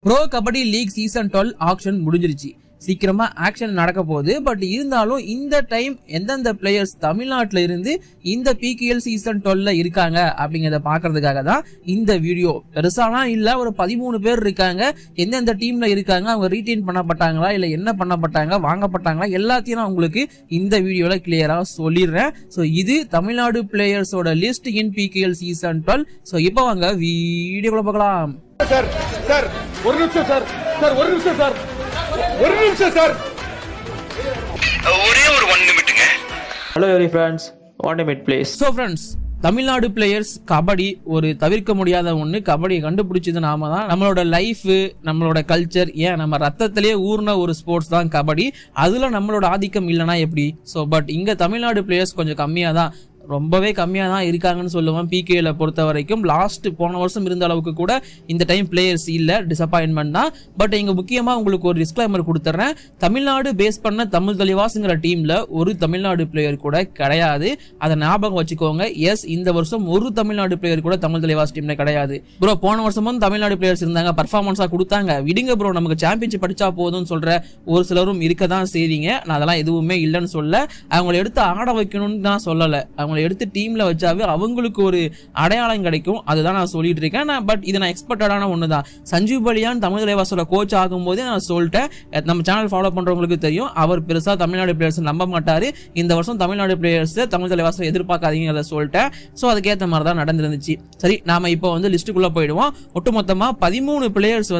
Bro kabaddi league season 12 auction முடிஞ்சிருச்சு. சீக்கிரமா action நடக்க போகுது. பட் இருந்தாலும் இந்த டைம் எந்தெந்த பிளேயர்ஸ் தமிழ்நாட்டில் இருந்து இந்த PKL சீசன் 12ல இருக்காங்க அப்படிங்கிறத பாக்குறதுக்காக தான் இந்த வீடியோ. பெருசாலாம் இல்ல, ஒரு 13 பேர் இருக்காங்க. எந்தெந்த டீம்ல இருக்காங்க, அவங்க ரீடைன் பண்ணப்பட்டாங்களா இல்ல என்ன பண்ணப்பட்டாங்க, வாங்கப்பட்டாங்களா, எல்லாத்தையும் நான் உங்களுக்கு இந்த வீடியோல கிளியரா சொல்லிடுறேன். ஸோ இது தமிழ்நாடு பிளேயர்ஸோட லிஸ்ட் இன் PKL சீசன் 12. ஸோ இப்போ வாங்க வீடியோக்குள்ள பார்க்கலாம். சார் சார் ஒரு நிமிஷம் சார் சார் ஒரு நிமிஷம் சார் ஒரு நிமிஷம் சார் ஒரே ஒரு 1 நிமிட்டுங்க. Hello every friends, 1 minute please. So friends, Tamil Nadu players kabaddi ஒரு தவிர்க்க முடியாத ஒன்று. கபடியை கண்டுபிடிச்சது நாம தான். நம்மளோட லைஃப், நம்மளோட கல்ச்சர், ஏன் நம்ம ரத்தத்திலே ஊர்ன ஒரு ஸ்போர்ட்ஸ் தான் கபடி. அதுல நம்மளோட ஆதிக்கம் இல்லைனா எப்படி? ஸோ பட் இங்க தமிழ்நாடு பிளேயர்ஸ் கொஞ்சம் கம்மியாக தான், ரொம்பவே கம்மியாக தான் இருக்காங்கன்னு சொல்லுவேன். PKL பொறுத்த வரைக்கும் லாஸ்ட் போன வருஷம் இருந்த அளவுக்கு கூட இந்த டைம் பிளேயர்ஸ் இல்லை, டிசப்பாயின்மெண்ட் தான். பட் இங்கே முக்கியமாக உங்களுக்கு ஒரு டிஸ்க்ளைமர் கொடுத்துட்றேன். தமிழ்நாடு பேஸ் பண்ண தமிழ் தலைவாசுங்கிற டீமில் ஒரு தமிழ்நாடு பிளேயர் கூட கிடையாது. அதை ஞாபகம் வச்சுக்கோங்க. எஸ், இந்த வருஷம் ஒரு தமிழ்நாடு பிளேயர் கூட தமிழ் தலைவாஸ் டீம்ல கிடையாது. ப்ரோ போன வருஷமும் தமிழ்நாடு பிளேயர்ஸ் இருந்தாங்க, பர்ஃபார்மன்ஸாக கொடுத்தாங்க. விடுங்க ப்ரோ, நமக்கு சாம்பியன்ஷிப் படிச்சா போதும்னு சொல்ற ஒரு சிலரும் இருக்க தான் செய்றீங்க. நான் அதெல்லாம் எதுவுமே இல்லைன்னு சொல்ல, அவங்களை எடுத்து ஆட வைக்கணும்னு நான் சொல்லலை. அவங்களை எடுத்து டீம்ல வச்சாவே அவங்களுக்கு ஒரு அடையாளம் கிடைக்கும், அதுதான் நான் சொல்லிட்டு இருக்கேன். பட் இது நான் எக்ஸ்பெக்டடான ஒண்ணுதான். சஞ்சீவ் பலியான் தமிழ் தலைவாசோட கோச் ஆகும்போதே நான் சொல்லிட்டேன். நம்ம சேனல் ஃபாலோ பண்றவங்களுக்கு தெரியும், அவர் பெருசா தமிழ்நாடு பிளேயர்ஸ் நம்ப மாட்டாரு. இந்த வருஷம் தமிழ்நாடு பிளேயர்ஸ் தமிழ் தலைவாசை எதிர்பார்க்காதீங்க சொல்லிட்டேன். ஸோ அதுக்கேற்ற மாதிரி தான் நடந்துருந்துச்சு. சரி, நாம இப்போ லிஸ்ட்டுக்குள்ள போயிடுவோம். ஒட்டுமொத்தமா 13 பிளேயர்ஸ்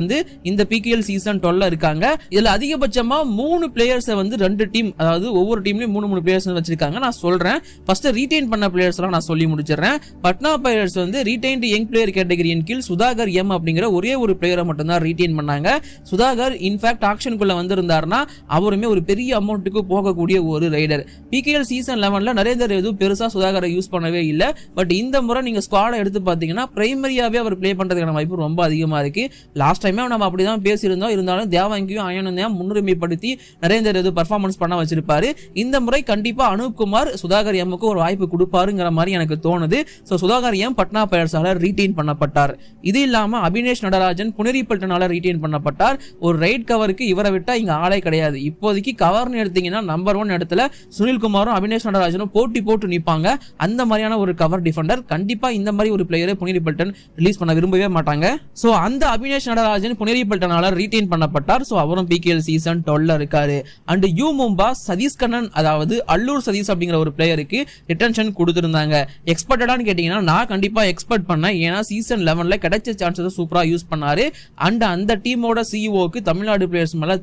இந்த PKL சீசன் 12ல இருக்காங்க. இதுல அதிகபட்சமா 3 பிளேயர்ஸ் 2 டீம், அதாவது ஒவ்வொரு டீம்லயும் 3 பிளேயர்ஸ் வச்சிருக்காங்க. நான் சொல்றேன். ஃபர்ஸ்ட் ரீடைன் பண்ண பிளேயர்ஸ் எல்லாம் நான் சொல்லி முடிச்சிடுறேன். Patna Pirates retained young player கேட்டகரியின் கீழ் சுதாகர் எம் அப்படிங்கிற ஒரே ஒரு பிளேயரை மட்டும் தான் ரீடைன் பண்ணாங்க. சுதாகர் இன்ஃபேக்ட் ஆக்ஷனுக்குள்ள வந்திருந்தாருன்னா அவருமே ஒரு பெரிய அமௌண்ட்டுக்கு போகக்கூடிய ஒரு ரைடர். PKL சீசன் 11ல நரேந்தர் எதுவும் பெருசா சுதாகரை யூஸ் பண்ணவே இல்லை. பட் இந்த முறை நீங்க ஸ்குவாடை எடுத்து பாத்தீங்கன்னா பிரைமரியாவே அவர் பிளே பண்றதுக்கான வாய்ப்பு ரொம்ப அதிகமா இருக்கு. லாஸ்ட் டைமே நம்ம அப்படிதான் பேசியிருந்தோம். இருந்தாலும் தேவாங்கியும் அயனும் தான் முன்னுரிமைப்படுத்தி நரேந்தர் எது பர்ஃபார்மன்ஸ் பண்ண வச்சிருப்பாரு. இந்த முறை கண்டிப்பா அனூப்குமார் சுதாகர் எம்முக்கு ஒரு வாய்ப்பு கொடுப்பாருங்கிற மாதிரி எனக்கு தோணுது. சோ சுதாகர் எம் பட்னா பைரட்ஸால ரீடைன் பண்ணப்பட்டார். இது இல்லாம அபினேஷ் நடராஜன் புனேரிப்பல்டனால ரீடைன் பண்ணப்பட்டார். ஒரு ரைட் கவருக்கு இவரை விட்டா இங்க ஆளே கிடையாது. இப்போதைக்கு கவர்னு எடுத்தீங்கன்னா நம்பர் 1 இடத்துல சுனில்குமாரும் அபினேஷ் நடராஜனும் போட்டி போட்டு நிப்பாங்க. அந்த மாதிரியான ஒரு கவர் டிஃபெண்டர். கண்டிப்பா இந்த மாதிரி ஒரு பிளேயரை புனேரிப்பல்டன் ரிலீஸ் பண்ண விரும்பவே மாட்டாங்க. சோ அந்த அபினேஷ் நடராஜன் புனேரிப்பல்டனால ரீடைன் பண்ணப்பட்டார். சோ அவரும் PKL சீசன் 12ல இருக்காரு. அண்ட் யூ மும்பா சதீஷ் கண்ணன், அதாவது அல்லூர் சதீஷ் அப்படிங்கிற ஒரு பிளேயருக்கு ரிட்டன்ஷன் கொடுத்திருந்தாங்க. எக்ஸ்பெக்டடான்னு கேட்டீங்கன்னா நான் கண்டிப்பா எக்ஸ்பெக்ட் பண்ணேன். ஏன்னா சீசன் 11ல கிடைச்ச சான்சஸ் சூப்பரா யூஸ் பண்ணாரு. அண்ட் அந்த டீமோட சிஇஓக்கு தமிழ்நாடு பிளேயர்ஸ் மேல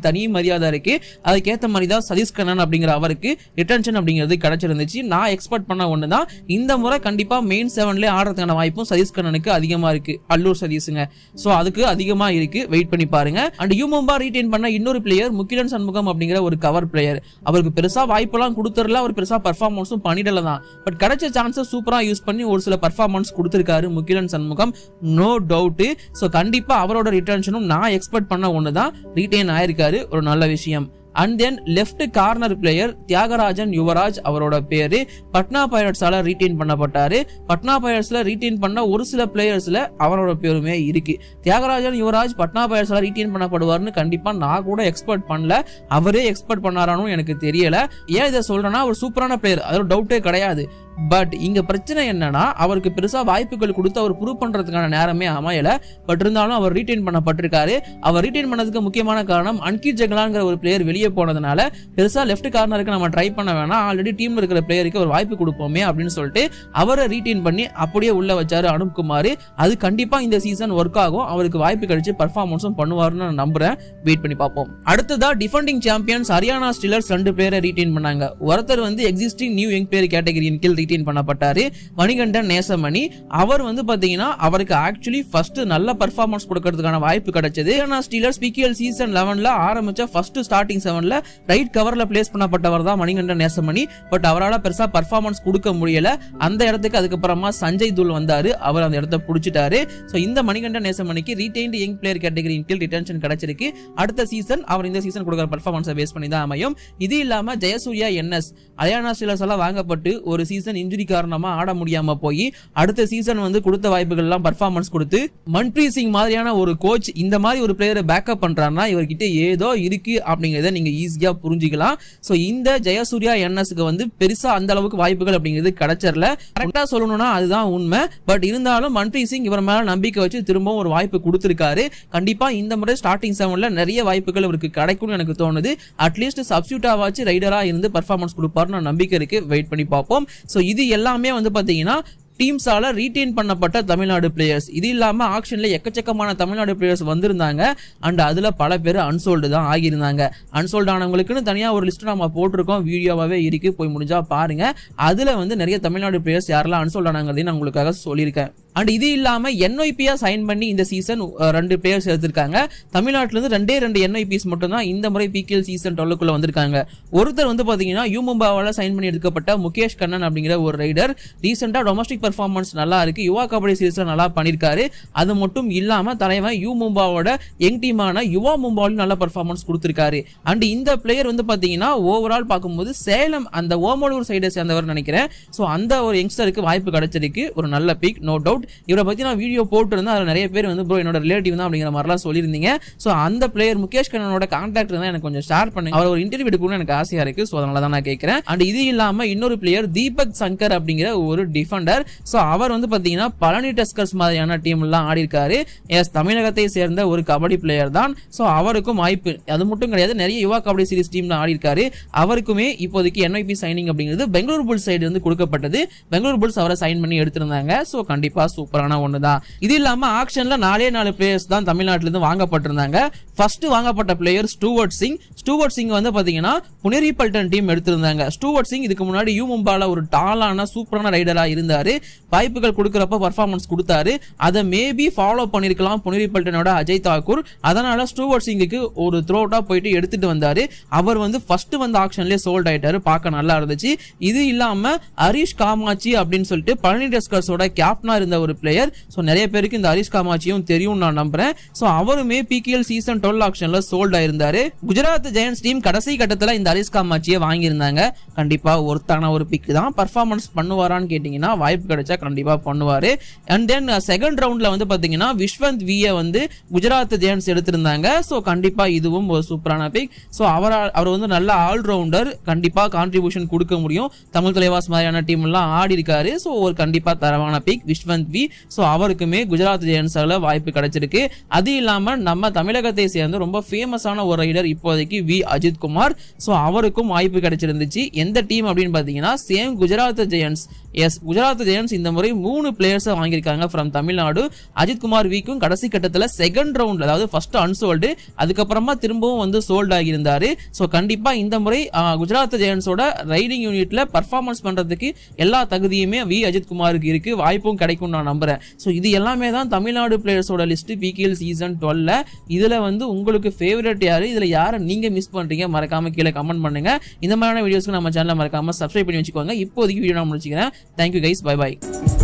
தனி மரியாதை இருக்கு. அதுக்கேற்ற மாதிரி தான் சதீஷ் கண்ணன் அப்படிங்கிற அவருக்கு ரிட்டன்ஷன் அப்படிங்கிறது கிடைச்சிருந்துச்சு. நான் எக்ஸ்பெக்ட் பண்ண ஒண்ணுதான். இந்த முறை கண்டிப்பா மெயின் 7ல ஆடுறதுக்கான வாய்ப்பும் சதீஷ் கண்ணனுக்கு அதிகமா இருக்கு. அல்லூர் சதீஷுங்க. சோ அதுக்கு அதிகமா இருக்கு, வெயிட் பண்ணி பாருங்க. அண்ட் யூ மும்பா ரீடைன் பண்ண இன்னொரு பிளேயர் முகிலன் சண்முகம் அப்படிங்கிற ஒரு கவர் பிளேயர். அவருக்கு பெருசா வாய்ப்பெல்லாம் கொடுத்துடல, அவர் பெருசா பர்ஃபார்மன்ஸும் பண்ணிடல தான். பட் கிடைச்ச சான்சஸ் சூப்பரா யூஸ் பண்ணி ஒரு சில பர்ஃபார்மன்ஸ் கொடுத்திருக்காரு Mugilan Shanmugam, no doubt. So கண்டிப்பா அவரோட ரிட்டன்ஷனும் நான் எக்ஸ்பெக்ட் பண்ண ஒண்ணுதான், ரீடைன் ஆயிருக்காரு, ஒரு நல்ல விஷயம். And then left corner player Thiyagarajan Yuvaraj, அவரோட பேரு பட்னா பைரட்ஸால ரீடைன் பண்ணப்பட்டாரு. பட்னா பைரட்ஸ்ல ரீடைன் பண்ண ஒரு சில பிளேயர்ஸ்ல அவரோட பேருமே இருக்கு. தியாகராஜன் யுவராஜ் பட்னா பைரட்ஸ்ல ரீடைன் பண்ணப்படுவார்னு கண்டிப்பா நான் கூட எக்ஸ்பெக்ட் பண்ணல. அவரே எக்ஸ்பெக்ட் பண்ணாரானும் எனக்கு தெரியல. ஏன் இதை சொல்றேன்னா, ஒரு சூப்பரான பிளேயர், அதோட டவுட்டே கிடையாது. பட் இங்க பிரச்சனை என்னன்னா, அவருக்கு பெருசா வாய்ப்புகள் கொடுத்து அவர் ப்ரூவ் பண்றதுக்கான நேரமே அமையல. பட் இருந்தாலும் அவர் ரீடைன் பண்ணப்பட்டிருக்காரு. அவர் ரீடைன் பண்ணதுக்கு முக்கியமான காரணம் அன்கித் ஜெகலான்ங்கிற ஒரு பிளேயர் வெளியே போனதுனால பெருசா லெஃப்ட் கார்னருக்கு நம்ம ட்ரை பண்ண வேணாம், ஆல்ரெடி டீம்ல இருக்கிற பிளேயருக்கு ஒரு வாய்ப்பு கொடுப்போமே அப்படின்னு சொல்லிட்டு அவரை ரீடைன் பண்ணி அப்படியே உள்ள வச்சாரு அனுப்குமார். அது கண்டிப்பா இந்த சீசன் ஒர்க் ஆகும். அவருக்கு வாய்ப்பு கிடைச்சு பர்ஃபார்மன்ஸும் பண்ணுவாருன்னு நான் நம்புறேன். வெயிட் பண்ணி பார்ப்போம். அடுத்ததா டிஃபெண்டிங் சாம்பியன்ஸ் ஹரியானா ஸ்டீலர்ஸ் 2 பேரை ரீடைன் பண்ணாங்க. ஒருத்தர் எக்ஸிஸ்டிங் நியூ யங் பிளேயர் கேட்டகரியின் கீழ் ரீடைன் பண்ணப்பட்டாரு, மணிகண்டன் நேசமணி. அவர் பாத்தீங்கன்னா அவருக்கு ஆக்சுவலி ஃபர்ஸ்ட் நல்ல பர்ஃபார்மன்ஸ் கொடுக்கிறதுக்கான வாய்ப்பு கிடைச்சது. ஹரியானா ஸ்டீலர்ஸ் PKL சீசன் 11ல ஆரம்பிச்ச ஃபர்ஸ்ட் ஸ்டார்டிங் 7ல ரைட் கவர்ல பிளேஸ் பண்ணப்பட்டவர் தான் மணிகண்டன் நேசமணி. பட் அவரால் பெருசா பர்ஃபார்மன்ஸ் கொடுக்க முடியல. அந்த இடத்துக்கு அதுக்கப்புறமா சஞ்சய் துல் வந்தாரு, அவர் அந்த இடத்தை பிடிச்சிட்டாரு. சோ இந்த மணிகண்டன் நேசமணிக்கு ரீடைன்டு யங் பிளேயர் கேட்டகரியின் கீழ் ரிட்டன்ஷன் கிடைச்சிருக்கு. அடுத்த சீசன் அவர் இந்த சீசன் கொடுக்கிற பர்ஃபார்மன்ஸை பேஸ் பண்ணி தான் அமையும். இது இல்லாம ஜெயசூர்யா NS ஹரியானா ஸ்டீலர்ஸ் எல்லாம் வாங்கப்பட்டு ஒரு சீசன் சீசன் இன்ஜுரி காரணமா ஆட முடியாம போய் அடுத்த சீசன் வந்து கொடுத்த வாய்ப்புகள் எல்லாம் பர்ஃபார்மன்ஸ் கொடுத்து மன்பிரீத் சிங் மாதிரியான ஒரு கோச் இந்த மாதிரி ஒரு பிளேயரை பேக்கப் பண்றாருன்னா இவர்கிட்ட ஏதோ இருக்கு அப்படிங்கறத நீங்க ஈஸியா புரிஞ்சுக்கலாம். சோ இந்த ஜெயசூர்யா என்எஸ்க்கு வந்து பெருசா அந்த அளவுக்கு வாய்ப்புகள் அப்படிங்கிறது கிடைச்சறல. கரெக்டா சொல்லணும்னா அதுதான் உண்மை. பட் இருந்தாலும் மன்பிரீத் சிங் இவர் மேல நம்பிக்கை வச்சு திரும்பவும் ஒரு வாய்ப்பு கொடுத்திருக்காரு. கண்டிப்பா இந்த முறை ஸ்டார்டிங் 7ல நிறைய வாய்ப்புகள் அவருக்கு கிடைக்கும்னு எனக்கு தோணுது. அட்லீஸ்ட் சப்ஸ்டியூட்டாவாச்சு ரைடரா இருந்து பர்ஃபார்மன்ஸ் கொடுப்பாருன்னு நம்பிக்கை இருக்கு. வெயிட் பண்ணி பார்ப்போம். சோ இது எல்லாமே வந்து பாத்தீங்கன்னா டீம்ஸால ரீடைன் பண்ணப்பட்ட தமிழ்நாடு பிளேயர்ஸ். இது இல்லாம ஆக்ஷன்ல எக்கச்சக்கமான தமிழ்நாடு பிளேயர்ஸ் வந்திருந்தாங்க. அண்ட் அதுல பல பேர் அன்சோல்டு தான் ஆகியிருந்தாங்க. அன்சோல்டு ஆனவங்களுக்குன்னு தனியா ஒரு லிஸ்ட் நம்ம போட்டிருக்கோம், வீடியோவாவே இருக்கு, போய் முடிஞ்சா பாருங்க. அதுல வந்து நிறைய தமிழ்நாடு பிளேயர்ஸ் யாரெல்லாம் அன்சோல்டு ஆனாங்கிறதையும் நான் உங்களுக்காக சொல்லியிருக்கேன். அண்ட் இது இல்லாம என்ஒய்பியா சைன் பண்ணி இந்த சீசன் 2 பிளேயர்ஸ் எடுத்திருக்காங்க. தமிழ்நாட்டில இருந்து 2 என்ஒய்பிஸ் மட்டும் தான் இந்த முறை பிகேஎல் சீசன் 12க்குள்ள வந்திருக்காங்க. ஒருத்தர் வந்து பாத்தீங்கன்னா யூ மும்பாவால சைன் பண்ணி எடுக்கப்பட்ட முகேஷ் கண்ணன் அப்படிங்கிற ஒரு ரைடர். ரீசெண்டா டொமஸ்டிக் பெர்ஃபார்மன்ஸ் நல்லா இருக்கு, யுவா கபடி சீரீஸ்ல நல்லா பண்ணிருக்காரு. அது மட்டும் இல்லாம தலைவன் யூ மும்பாவோட யங் டீமான யுவா மும்பாவிலும் நல்ல பெர்ஃபார்மன்ஸ் கொடுத்திருக்காரு. அண்ட் இந்த பிளேயர் வந்து பாத்தீங்கன்னா ஓவரால் பார்க்கும்போது சேலம் அந்த ஓமலூர் சைடை சேர்ந்தவர் நினைக்கிறேன். சோ அந்த ஒரு யங்ஸ்டருக்கு வாய்ப்பு கிடைச்சிருக்கு. ஒரு நல்ல பிக், நோ டவுட். இவரை பத்தி நான் வீடியோ போட்டுருந்தேன். அதுல நிறைய பேர் வந்து ப்ரோ என்னோட ரிலேட்டிவ் தான் அப்படிங்கிற மாதிரிலாம் சொல்லியிருந்தீங்க. ஸோ அந்த பிளேயர் முகேஷ் கண்ணனோட கான்டாக்ட் தான் எனக்கு கொஞ்சம் ஷேர் பண்ணுங்க. அவர் ஒரு இன்டர்வியூ எடுக்கணும்னு எனக்கு ஆசையா இருக்கு. ஸோ அதனால தான் நான் கேட்கிறேன். அண்ட் இது இல்லாம இன்னொரு பிளேயர் தீபக் சங்கர் அப்படிங்கிற ஒரு டிஃபெண்டர். ஸோ அவர் வந்து பாத்தீங்கன்னா பழனி டஸ்கர்ஸ் மாதிரியான டீம் எல்லாம் ஆடி இருக்காரு. எஸ், தமிழகத்தை சேர்ந்த ஒரு கபடி பிளேயர் தான். ஸோ அவருக்கும் வாய்ப்பு, அது மட்டும் கிடையாது, நிறைய யுவா கபடி சீரிஸ் டீம்ல ஆடி இருக்காரு. அவருக்குமே இப்போதைக்கு என்ஐபி சைனிங் அப்படிங்கிறது பெங்களூர் புல்ஸ் சைடு வந்து கொடுக்கப்பட்டது. பெங்களூர் புல்ஸ் அவரை சைன் பண்ணி எடுத்திருந்தாங்க. ஸோ கண்டிப்பா சூப்பரான ஒண்ணுதான். இது இல்லாம ஆக்ஷன்ல 4 பிளேயர்ஸ் தான் தமிழ்நாட்டில இருந்து வாங்கப்பட்டிருந்தாங்க. ஃபர்ஸ்ட் வாங்கப்பட்ட player Stuart Singh. Stuart Singh வந்து பாத்தீங்கன்னா புனேரி பல்டன் டீம் எடுத்திருந்தாங்க. ஸ்டூவர்ட் சிங் இதுக்கு முன்னாடி யூ மும்பால ஒரு டாலான சூப்பரான ரைடரா இருந்தாரு. வாய்ப்புகள் கொடுக்கறப்ப பர்ஃபார்மன்ஸ் கொடுத்தாரு. அதை மேபி ஃபாலோ பண்ணிருக்கலாம் புனேரி பல்டனோட அஜய் தாக்கூர். அதனால ஸ்டூவர்ட் சிங்குக்கு ஒரு த்ரோட்டா போயிட்டு எடுத்துட்டு வந்தாரு. அவர் வந்து ஃபர்ஸ்ட் வந்து ஆக்ஷன்லயே சோல்ட் ஆயிட்டாரு. பார்க்க நல்லா இருந்துச்சு. இது இல்லாம ஹரிஷ் காமாட்சி அப்படின்னு சொல்லிட்டு பழனி டஸ்கர்ஸோட கேப்டனா இருந்த ஒரு பிளேயர். சோ நிறைய பேருக்கு இந்த ஹரிஷ் காமாட்சியும் தெரியும் நான் நம்புறேன். சோ அவருமே பிகேஎல் சீசன் 12 ஆக்ஷன்ல சோல்ட் ஆயிருந்தாரு. குஜராத் ஜெயண்ட்ஸ் டீம் கடைசி கட்டத்துல இந்த ஹரிஷ் காமாட்சியை வாங்கியிருந்தாங்க. கண்டிப்பா ஒருத்தான ஒரு பிக் தான். பர்ஃபார்மன்ஸ் பண்ணுவாரான்னு கேட்டீங்கன்னா வாய்ப்பு கிடைச்சா கண்டிப்பா பண்ணுவாரு. அண்ட் தென் செகண்ட் ரவுண்ட்ல வந்து பாத்தீங்கன்னா விஸ்வந்த் வியை வந்து குஜராத் ஜெயண்ட்ஸ் எடுத்திருந்தாங்க. சோ கண்டிப்பா இதுவும் ஒரு சூப்பரான பிக். சோ அவர் வந்து நல்ல ஆல்ரவுண்டர், கண்டிப்பா கான்ட்ரிபியூஷன் கொடுக்க முடியும். தமிழ் தலைவாஸ் மாதிரியான டீம் எல்லாம் ஆடி இருக்காரு. சோ ஒரு கண்டிப்பா தரவான பிக் விஸ்வந்த் வி. சோ அவருக்குமே குஜராத் ஜெயண்ட்ஸ்ல வாய்ப்பு கிடைச்சிருக்கு. அது இல்லாம நம்ம தமிழகத்தை சேர்ந்து ரொம்ப ஃபேமஸான ஒரு ரைடர் இப்போதைக்கு வி அஜித் குமார். சோ அவருக்கும் வாய்ப்பு கிடைச்சிருந்துச்சு. எந்த டீம் அப்படின்னு பாத்தீங்கன்னா same Gujarat Giants. Yes, Gujarat Giants இந்த முறை 3 பிளேயர்ஸ் வாங்கியிருக்காங்க ஃப்ரம் தமிழ்நாடு. அஜித் குமார் விக்கும் கடைசி கட்டத்தில் செகண்ட் ரவுண்ட், அதாவது ஃபர்ஸ்ட் அன்சோல்டு, அதுக்கப்புறமா திரும்பவும் வந்து சோல்ட் ஆகியிருந்தாரு. ஸோ கண்டிப்பா இந்த முறை குஜராத் ஜெயண்ட்ஸோட ரைடிங் யூனிட்ல பர்ஃபார்மன்ஸ் பண்றதுக்கு எல்லா தகுதியுமே வி அஜித் குமாருக்கு இருக்கு. வாய்ப்பும் கிடைக்கும் நான் நம்புறேன். ஸோ இது எல்லாமே தான் தமிழ்நாடு பிளேயர்ஸோட லிஸ்ட் பிகேஎல் சீசன் 12. இதுல வந்து உங்களுக்கு ஃபேவரட் யாரு, இதுல யாரை நீங்க மிஸ் பண்றீங்க மறக்காம கீழே கமெண்ட் பண்ணுங்க. இந்த மாதிரியான வீடியோஸ்க்கு நம்ம சேனலை மறக்காம சப்ஸ்கிரைப் பண்ணி வச்சுக்கோங்க. இப்போதைக்கு வீடியோ நான் முடிச்சுக்கிறேன். Thank you guys. Bye bye.